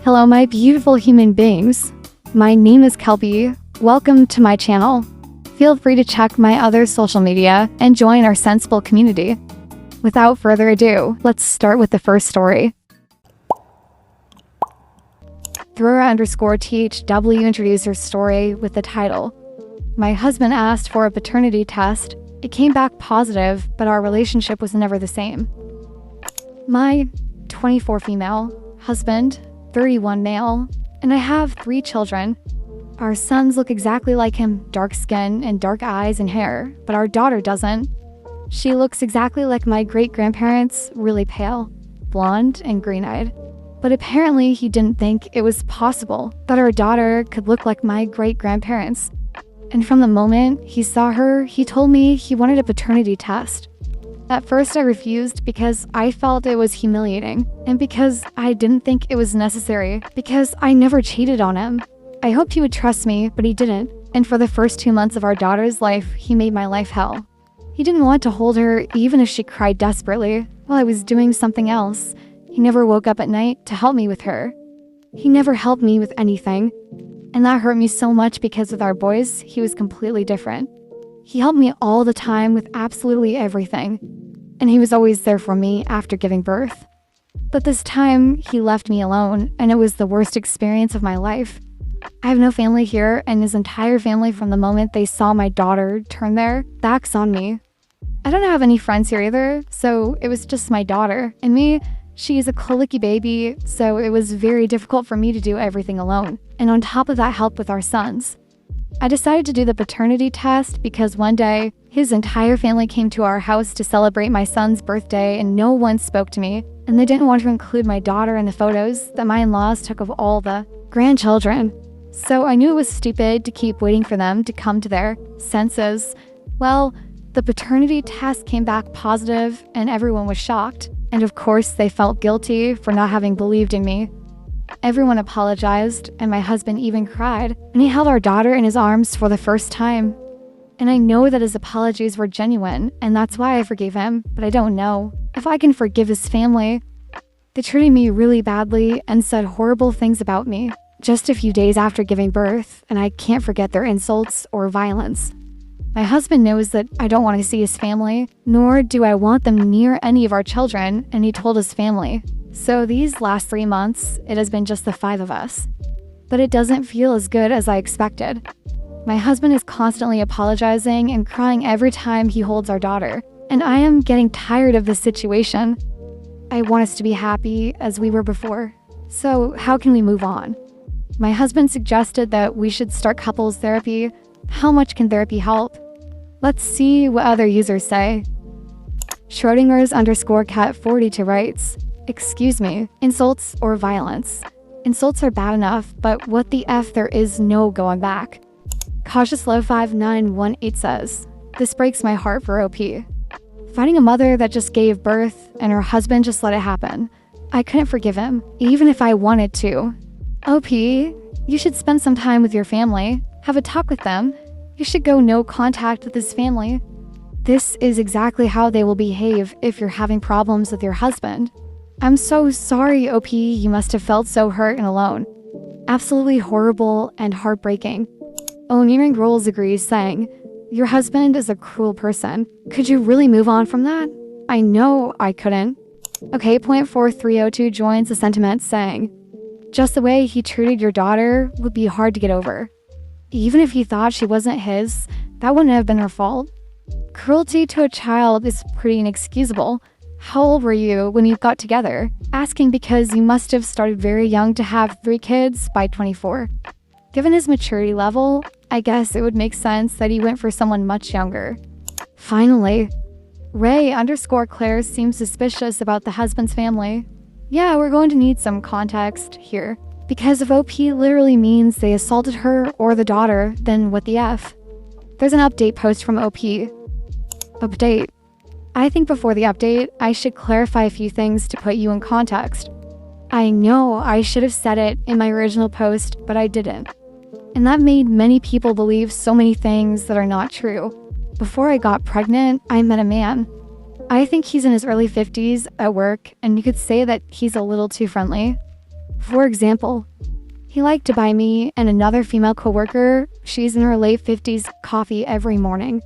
Hello, my beautiful human beings. My name is Kelpie. Welcome to my channel. Feel free to check my other social media and join our sensible community. Without further ado, let's start with the first story. Thrower_THW introduced her story with the title, "My husband asked for a paternity test. It came back positive, but our relationship was never the same. My 24 female, husband, 31 male, and I have 3 children. Our sons look exactly like him, dark skin and dark eyes and hair, but our daughter doesn't. She looks exactly like my great-grandparents, really pale, blonde and green-eyed. But apparently he didn't think it was possible that our daughter could look like my great-grandparents. And from the moment he saw her, he told me he wanted a paternity test. At first I refused because I felt it was humiliating, and because I didn't think it was necessary, because I never cheated on him. I hoped he would trust me, but he didn't, and for the first 2 months of our daughter's life, he made my life hell. He didn't want to hold her even if she cried desperately while I was doing something else. He never woke up at night to help me with her. He never helped me with anything, and that hurt me so much because with our boys, he was completely different. He helped me all the time with absolutely everything, and he was always there for me after giving birth. But this time, he left me alone, and it was the worst experience of my life. I have no family here, and his entire family from the moment they saw my daughter turn their backs on me. I don't have any friends here either, so it was just my daughter, and me. She's a colicky baby, so it was very difficult for me to do everything alone, and on top of that, help with our sons. I decided to do the paternity test because one day, his entire family came to our house to celebrate my son's birthday and no one spoke to me, and they didn't want to include my daughter in the photos that my in-laws took of all the grandchildren. So I knew it was stupid to keep waiting for them to come to their senses. Well, the paternity test came back positive and everyone was shocked. And of course, they felt guilty for not having believed in me. Everyone apologized, and my husband even cried, and he held our daughter in his arms for the first time. And I know that his apologies were genuine, and that's why I forgave him, but I don't know if I can forgive his family. They treated me really badly and said horrible things about me just a few days after giving birth, and I can't forget their insults or violence. My husband knows that I don't want to see his family, nor do I want them near any of our children, and he told his family. So these last 3 months, it has been just the 5 of us. But it doesn't feel as good as I expected. My husband is constantly apologizing and crying every time he holds our daughter, and I am getting tired of this situation. I want us to be happy as we were before. So how can we move on? My husband suggested that we should start couples therapy. How much can therapy help? Let's see what other users say. Schrodinger's_cat42 writes, "Excuse me, insults or violence. Insults are bad enough, but what the F, there is no going back." CautiousLove5918 says, "This breaks my heart for OP. Finding a mother that just gave birth and her husband just let it happen. I couldn't forgive him, even if I wanted to. OP, you should spend some time with your family. Have a talk with them. You should go no contact with his family. This is exactly how they will behave if you're having problems with your husband. I'm so sorry, OP, you must have felt so hurt and alone. Absolutely horrible and heartbreaking." O'Nearing Rolls agrees, saying, "Your husband is a cruel person. Could you really move on from that? I know I couldn't." Okay, .4302 joins the sentiment, saying, "Just the way he treated your daughter would be hard to get over. Even if he thought she wasn't his, that wouldn't have been her fault. Cruelty to a child is pretty inexcusable. How old were you when you got together? Asking because you must have started very young to have 3 kids by 24. Given his maturity level, I guess it would make sense that he went for someone much younger." Finally, Ray_Claire seems suspicious about the husband's family. Yeah, we're going to need some context here. Because if OP literally means they assaulted her or the daughter, then what the F? There's an update post from OP. Update. I think before the update, I should clarify a few things to put you in context. I know I should have said it in my original post, but I didn't. And that made many people believe so many things that are not true. Before I got pregnant, I met a man. I think he's in his early 50s at work, and you could say that he's a little too friendly. For example, he liked to buy me and another female coworker, she's in her late 50s, coffee every morning.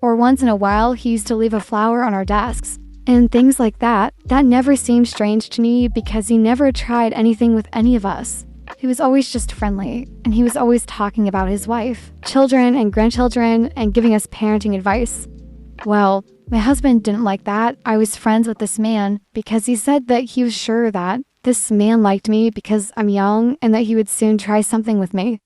Or once in a while, he used to leave a flower on our desks. And things like that never seemed strange to me because he never tried anything with any of us. He was always just friendly, and he was always talking about his wife, children and grandchildren, and giving us parenting advice. Well, my husband didn't like that. I was friends with this man because he said that he was sure that this man liked me because I'm young and that he would soon try something with me.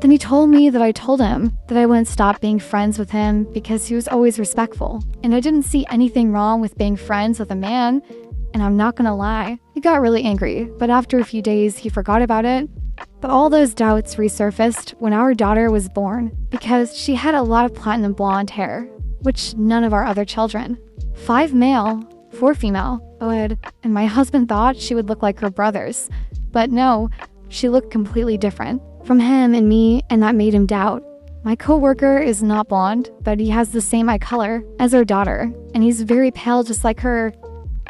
Then he told me that I told him that I wouldn't stop being friends with him because he was always respectful, and I didn't see anything wrong with being friends with a man, and I'm not gonna lie, he got really angry, but after a few days he forgot about it. But all those doubts resurfaced when our daughter was born because she had a lot of platinum blonde hair, which none of our other children. 5 male, 4 female, would, and my husband thought she would look like her brothers. But no, she looked completely different from him and me, and that made him doubt. My coworker is not blonde, but he has the same eye color as our daughter, and he's very pale just like her.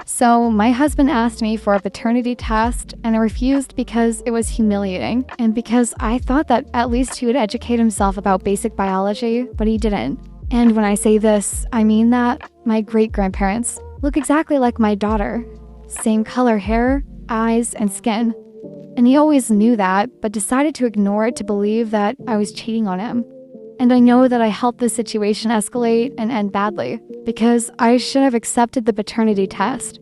So my husband asked me for a paternity test, and I refused because it was humiliating, and because I thought that at least he would educate himself about basic biology, but he didn't. And when I say this, I mean that my great-grandparents look exactly like my daughter. Same color hair, eyes, and skin. And he always knew that, but decided to ignore it to believe that I was cheating on him. And I know that I helped the situation escalate and end badly, because I should have accepted the paternity test.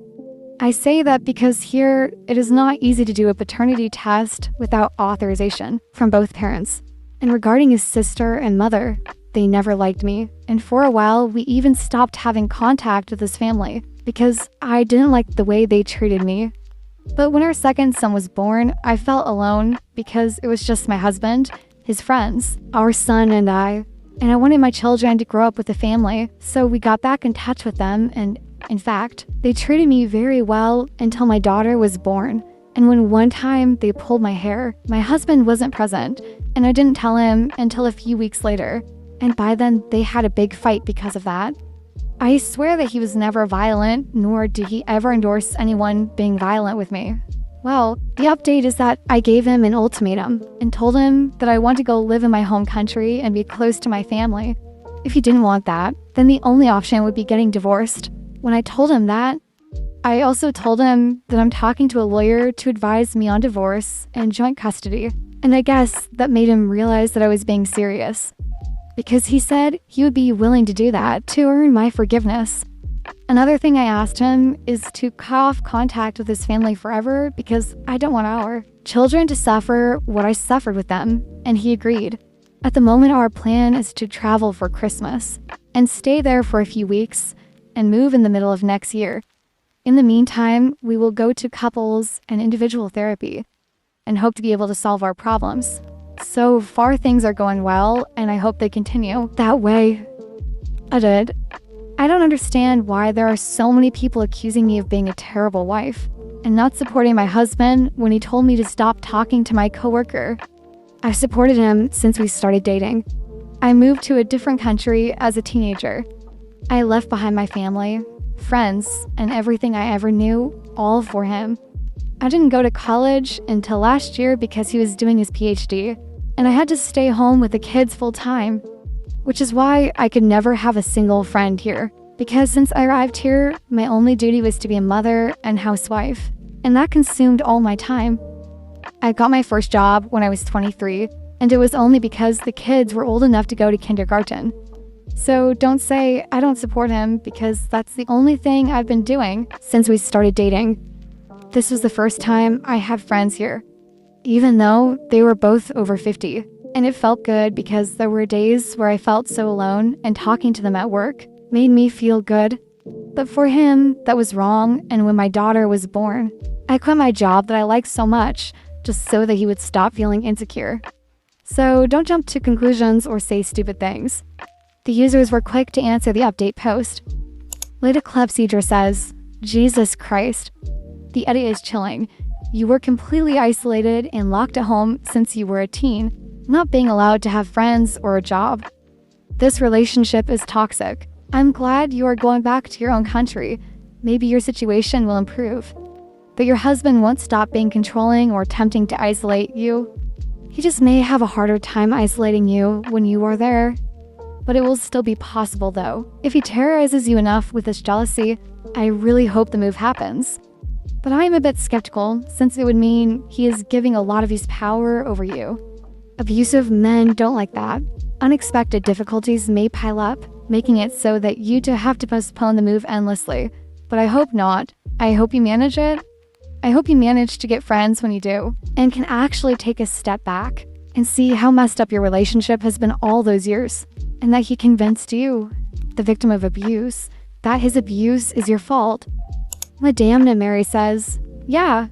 I say that because here, it is not easy to do a paternity test without authorization from both parents. And regarding his sister and mother, they never liked me, and for a while, we even stopped having contact with his family because I didn't like the way they treated me. But when our second son was born, I felt alone because it was just my husband, his friends, our son, and I wanted my children to grow up with a family, so we got back in touch with them, and in fact, they treated me very well until my daughter was born. And when one time they pulled my hair, my husband wasn't present, and I didn't tell him until a few weeks later. And by then, they had a big fight because of that. I swear that he was never violent, nor did he ever endorse anyone being violent with me. Well, the update is that I gave him an ultimatum and told him that I want to go live in my home country and be close to my family. If he didn't want that, then the only option would be getting divorced. When I told him that, I also told him that I'm talking to a lawyer to advise me on divorce and joint custody. And I guess that made him realize that I was being serious, because he said he would be willing to do that to earn my forgiveness. Another thing I asked him is to cut off contact with his family forever because I don't want our children to suffer what I suffered with them, and he agreed. At the moment, our plan is to travel for Christmas and stay there for a few weeks and move in the middle of next year. In the meantime, we will go to couples and individual therapy and hope to be able to solve our problems. So far, things are going well, and I hope they continue that way. I don't understand why there are so many people accusing me of being a terrible wife and not supporting my husband when he told me to stop talking to my coworker. I've supported him since we started dating. I moved to a different country as a teenager. I left behind my family, friends, and everything I ever knew, all for him. I didn't go to college until last year because he was doing his PhD, and I had to stay home with the kids full time, which is why I could never have a single friend here, because since I arrived here, my only duty was to be a mother and housewife, and that consumed all my time. I got my first job when I was 23, and it was only because the kids were old enough to go to kindergarten. So don't say I don't support him, because that's the only thing I've been doing since we started dating. This was the first time I had friends here, even though they were both over 50. And it felt good because there were days where I felt so alone, and talking to them at work made me feel good. But for him, that was wrong, and when my daughter was born, I quit my job that I liked so much just so that he would stop feeling insecure. So don't jump to conclusions or say stupid things. The users were quick to answer the update post. Leda Clepsydra says, Jesus Christ. The edit is chilling. You were completely isolated and locked at home since you were a teen, not being allowed to have friends or a job. This relationship is toxic. I'm glad you are going back to your own country. Maybe your situation will improve. But your husband won't stop being controlling or tempting to isolate you. He just may have a harder time isolating you when you are there. But it will still be possible though. If he terrorizes you enough with his jealousy, I really hope the move happens. But I am a bit skeptical, since it would mean he is giving a lot of his power over you. Abusive men don't like that. Unexpected difficulties may pile up, making it so that you two have to postpone the move endlessly. But I hope not. I hope you manage it. I hope you manage to get friends when you do, and can actually take a step back and see how messed up your relationship has been all those years, and that he convinced you, the victim of abuse, that his abuse is your fault. Madame Mary says, yeah,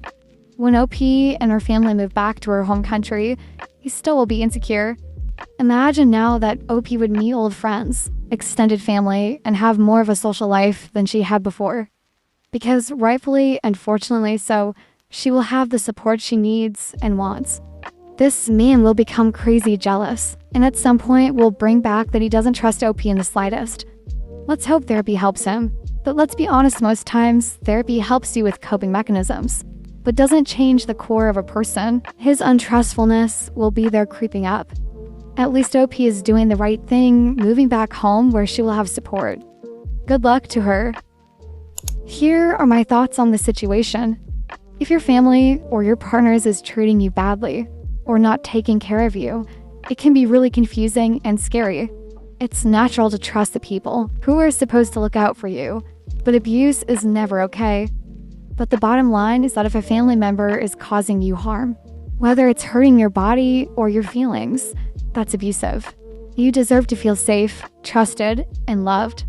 when OP and her family move back to her home country, he still will be insecure. Imagine now that OP would meet old friends, extended family, and have more of a social life than she had before. Because rightfully and fortunately so, she will have the support she needs and wants. This man will become crazy jealous, and at some point will bring back that he doesn't trust OP in the slightest. Let's hope therapy helps him. But let's be honest, most times, therapy helps you with coping mechanisms, but doesn't change the core of a person. His untrustfulness will be there creeping up. At least OP is doing the right thing, moving back home where she will have support. Good luck to her. Here are my thoughts on the situation. If your family or your partners is treating you badly, or not taking care of you, it can be really confusing and scary. It's natural to trust the people who are supposed to look out for you, but abuse is never okay. But the bottom line is that if a family member is causing you harm, whether it's hurting your body or your feelings, that's abusive. You deserve to feel safe, trusted, and loved.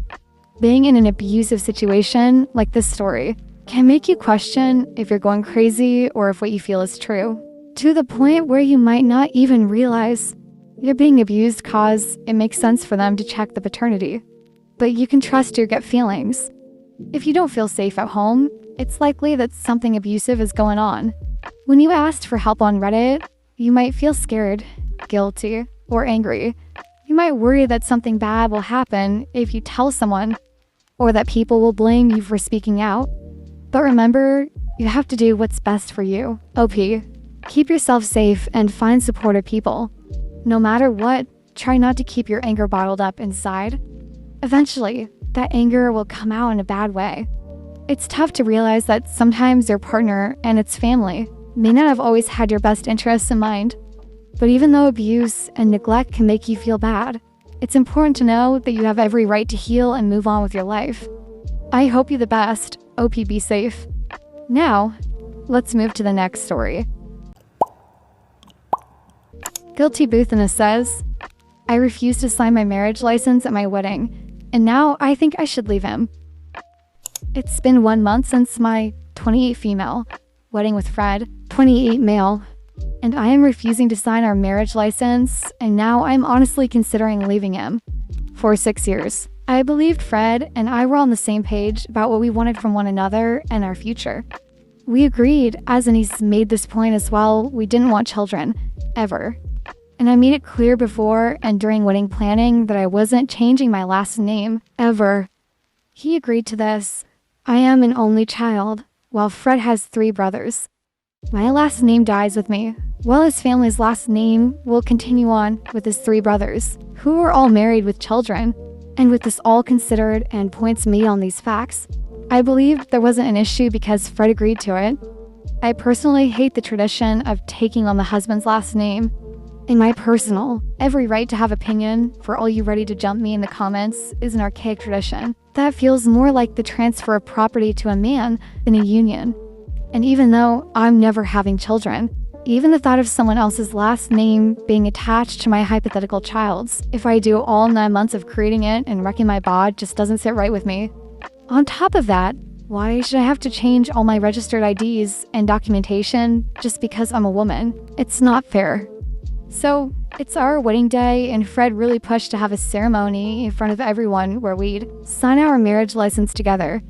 Being in an abusive situation like this story can make you question if you're going crazy or if what you feel is true, to the point where you might not even realize you're being abused cause it makes sense for them to check the paternity. But you can trust your gut feelings. If you don't feel safe at home, it's likely that something abusive is going on. When you asked for help on Reddit, you might feel scared, guilty, or angry. You might worry that something bad will happen if you tell someone, or that people will blame you for speaking out. But remember, you have to do what's best for you. OP, keep yourself safe and find supportive people. No matter what, try not to keep your anger bottled up inside. Eventually, that anger will come out in a bad way. It's tough to realize that sometimes your partner and its family may not have always had your best interests in mind. But even though abuse and neglect can make you feel bad, it's important to know that you have every right to heal and move on with your life. I hope you the best. OP, be safe. Now, let's move to the next story. Guilty Boothina says, I refused to sign my marriage license at my wedding, and now I think I should leave him. It's been 1 month since my 28 female wedding with Fred, 28 male, and I am refusing to sign our marriage license, and now I'm honestly considering leaving him. For 6 years, I believed Fred and I were on the same page about what we wanted from one another and our future. We agreed, as and he's made this point as well, we didn't want children, ever. And I made it clear before and during wedding planning that I wasn't changing my last name, ever. He agreed to this. I am an only child, while Fred has 3 brothers. My last name dies with me, while his family's last name will continue on with his 3 brothers, who are all married with children. And with this all considered and points made on these facts, I believed there wasn't an issue because Fred agreed to it. I personally hate the tradition of taking on the husband's last name. In my personal, every right to have opinion, for all you ready to jump me in the comments, is an archaic tradition that feels more like the transfer of property to a man than a union. And even though I'm never having children, even the thought of someone else's last name being attached to my hypothetical child's, if I do all 9 months of creating it and wrecking my bod, just doesn't sit right with me. On top of that, why should I have to change all my registered IDs and documentation just because I'm a woman? It's not fair. So, it's our wedding day, and Fred really pushed to have a ceremony in front of everyone where we'd sign our marriage license together.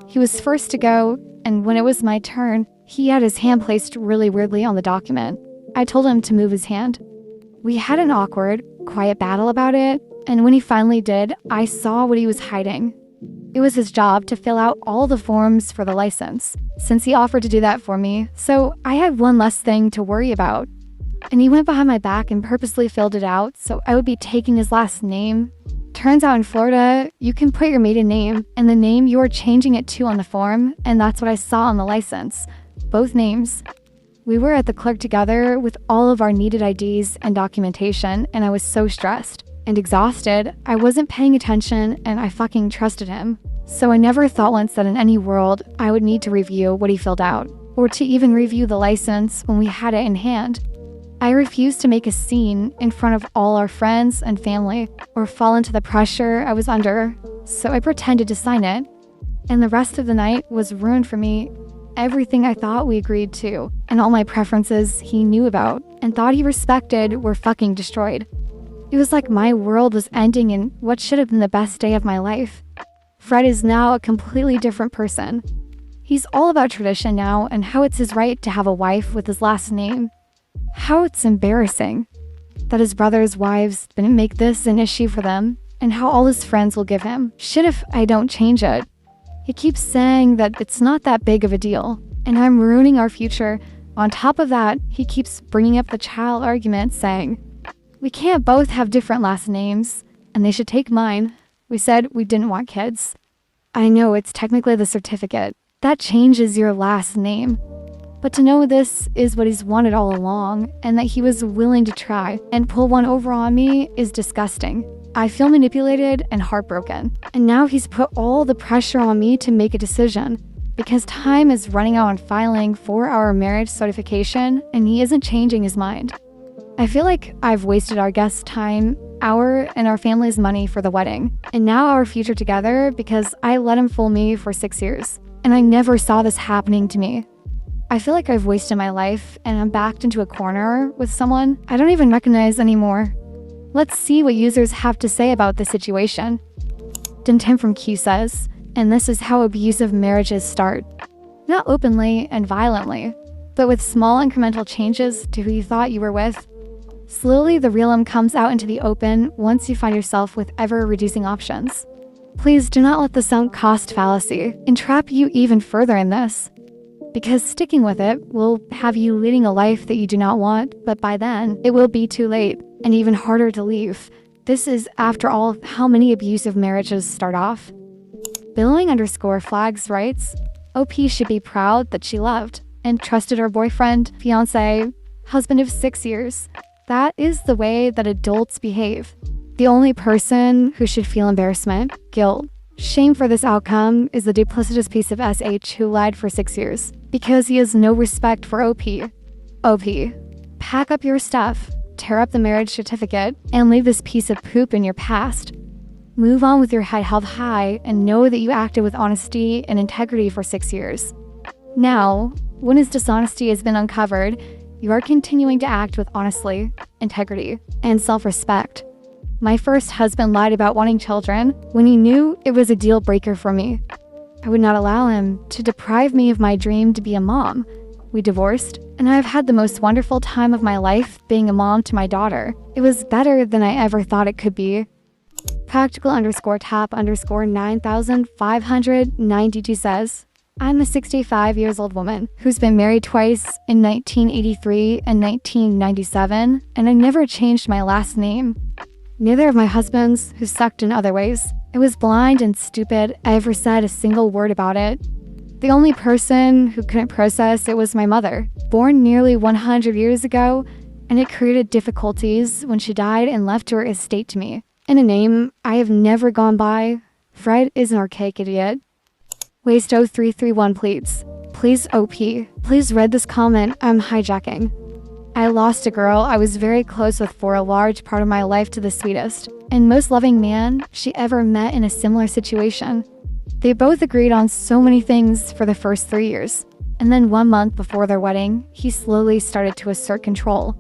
He was first to go, and when it was my turn, he had his hand placed really weirdly on the document. I told him to move his hand. We had an awkward, quiet battle about it, and when he finally did, I saw what he was hiding. It was his job to fill out all the forms for the license, since he offered to do that for me, so I had one less thing to worry about. And he went behind my back and purposely filled it out so I would be taking his last name. Turns out in Florida, you can put your maiden name and the name you are changing it to on the form, and that's what I saw on the license. Both names. We were at the clerk together with all of our needed IDs and documentation, and I was so stressed and exhausted. I wasn't paying attention, and I fucking trusted him. So I never thought once that in any world I would need to review what he filled out, or to even review the license when we had it in hand. I refused to make a scene in front of all our friends and family, or fall into the pressure I was under, so I pretended to sign it. And the rest of the night was ruined for me. Everything I thought we agreed to, and all my preferences he knew about and thought he respected, were fucking destroyed. It was like my world was ending in what should have been the best day of my life. Fred is now a completely different person. He's all about tradition now and how it's his right to have a wife with his last name. How it's embarrassing that his brother's wives didn't make this an issue for them, and how all his friends will give him shit if I don't change it. He keeps saying that it's not that big of a deal, and I'm ruining our future. On top of that, he keeps bringing up the child argument, saying, we can't both have different last names, and they should take mine. We said we didn't want kids. I know it's technically the certificate. That changes your last name. But to know this is what he's wanted all along, and that he was willing to try and pull one over on me, is disgusting. I feel manipulated and heartbroken. And now he's put all the pressure on me to make a decision, because time is running out on filing for our marriage certification, and he isn't changing his mind. I feel like I've wasted our guests' time, our and our family's money for the wedding, and now our future together, because I let him fool me for 6 years, and I never saw this happening to me. I feel like I've wasted my life, and I'm backed into a corner with someone I don't even recognize anymore. Let's see what users have to say about this situation. Tim from Q says, and this is how abusive marriages start. Not openly and violently, but with small incremental changes to who you thought you were with. Slowly, the realm comes out into the open once you find yourself with ever-reducing options. Please do not let the sunk cost fallacy entrap you even further in this, because sticking with it will have you leading a life that you do not want, but by then, it will be too late and even harder to leave. This is, after all, how many abusive marriages start off. Billowing_flags writes, OP should be proud that she loved and trusted her boyfriend, fiancé, husband of 6 years. That is the way that adults behave. The only person who should feel embarrassment, guilt, shame for this outcome is the duplicitous piece of SH who lied for 6 years, because he has no respect for OP. OP, pack up your stuff, tear up the marriage certificate, and leave this piece of poop in your past. Move on with your head held high and know that you acted with honesty and integrity for 6 years. Now, when his dishonesty has been uncovered, you are continuing to act with honesty, integrity, and self-respect. My first husband lied about wanting children when he knew it was a deal breaker for me. I would not allow him to deprive me of my dream to be a mom. We divorced, and I've had the most wonderful time of my life being a mom to my daughter. It was better than I ever thought it could be. Practical_tap_9592 says, I'm a 65 years old woman who's been married twice in 1983 and 1997, and I never changed my last name. Neither of my husbands, who sucked in other ways, I was blind and stupid, ever said a single word about it. The only person who couldn't process it was my mother, born nearly 100 years ago, and it created difficulties when she died and left her estate to me. And a name I have never gone by. Fred is an archaic idiot. Waste0331 pleads. Please OP. Please read this comment I'm hijacking. I lost a girl I was very close with for a large part of my life to the sweetest and most loving man she ever met in a similar situation. They both agreed on so many things for the first 3 years, and then 1 month before their wedding, he slowly started to assert control.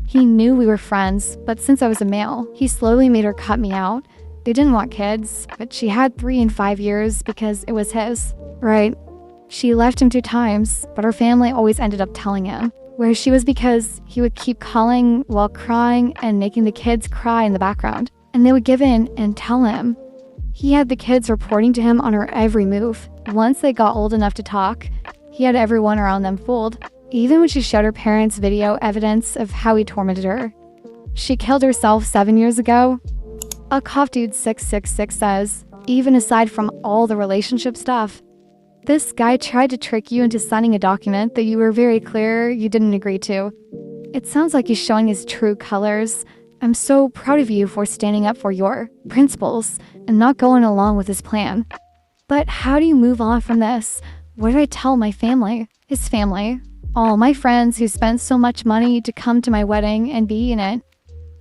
He knew we were friends, but since I was a male, he slowly made her cut me out. They didn't want kids, but she had 3 and 5 years because it was his. Right. She left him 2 times, but her family always ended up telling him, where she was because he would keep calling while crying and making the kids cry in the background, and they would give in and tell him. He had the kids reporting to him on her every move. Once they got old enough to talk, he had everyone around them fooled, even when she showed her parents video evidence of how he tormented her. She killed herself 7 years ago. A Cough Dude 666 says, even aside from all the relationship stuff, this guy tried to trick you into signing a document that you were very clear you didn't agree to. It sounds like he's showing his true colors. I'm so proud of you for standing up for your principles and not going along with his plan. But how do you move on from this? What do I tell my family? His family. All my friends who spent so much money to come to my wedding and be in it.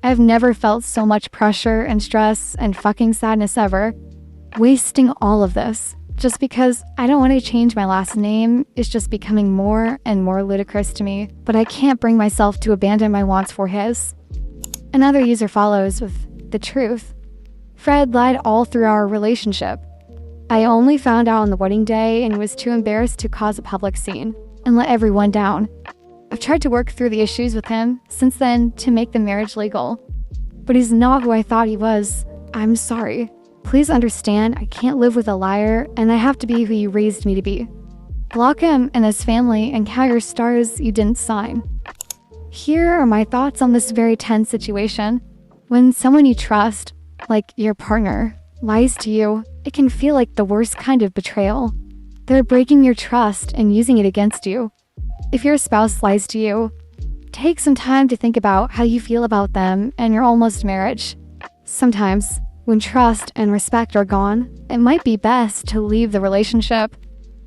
I've never felt so much pressure and stress and fucking sadness ever. Wasting all of this just because I don't want to change my last name is just becoming more and more ludicrous to me, but I can't bring myself to abandon my wants for his. Another user follows with the truth. Fred lied all through our relationship. I only found out on the wedding day and was too embarrassed to cause a public scene and let everyone down. I've tried to work through the issues with him since then to make the marriage legal. But he's not who I thought he was. I'm sorry. Please understand I can't live with a liar and I have to be who you raised me to be. Block him and his family and count your stars you didn't sign. Here are my thoughts on this very tense situation. When someone you trust, like your partner, lies to you, it can feel like the worst kind of betrayal. They're breaking your trust and using it against you. If your spouse lies to you, take some time to think about how you feel about them and your almost marriage. Sometimes, when trust and respect are gone, it might be best to leave the relationship.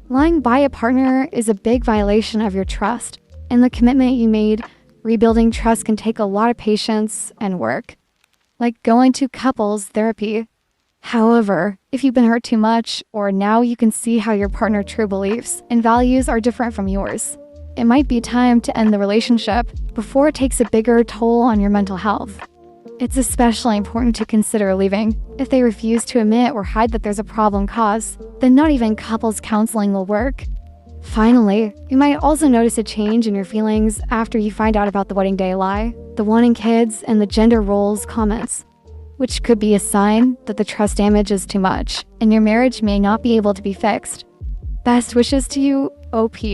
Lying by a partner is a big violation of your trust and the commitment you made. Rebuilding trust can take a lot of patience and work, like going to couples therapy. However, if you've been hurt too much, or now you can see how your partner's true beliefs and values are different from yours, it might be time to end the relationship before it takes a bigger toll on your mental health. It's especially important to consider leaving. If they refuse to admit or hide that there's a problem caused, then not even couples counseling will work. Finally, you might also notice a change in your feelings after you find out about the wedding day lie, the wanting kids, and the gender roles comments, which could be a sign that the trust damage is too much and your marriage may not be able to be fixed. Best wishes to you, OP.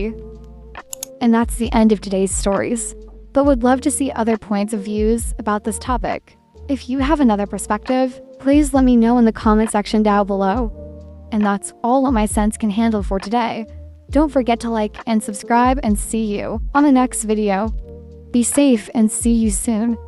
And that's the end of today's stories, but would love to see other points of views about this topic. If you have another perspective, please let me know in the comment section down below. And that's all what my sense can handle for today. Don't forget to like and subscribe and see you on the next video. Be safe and see you soon.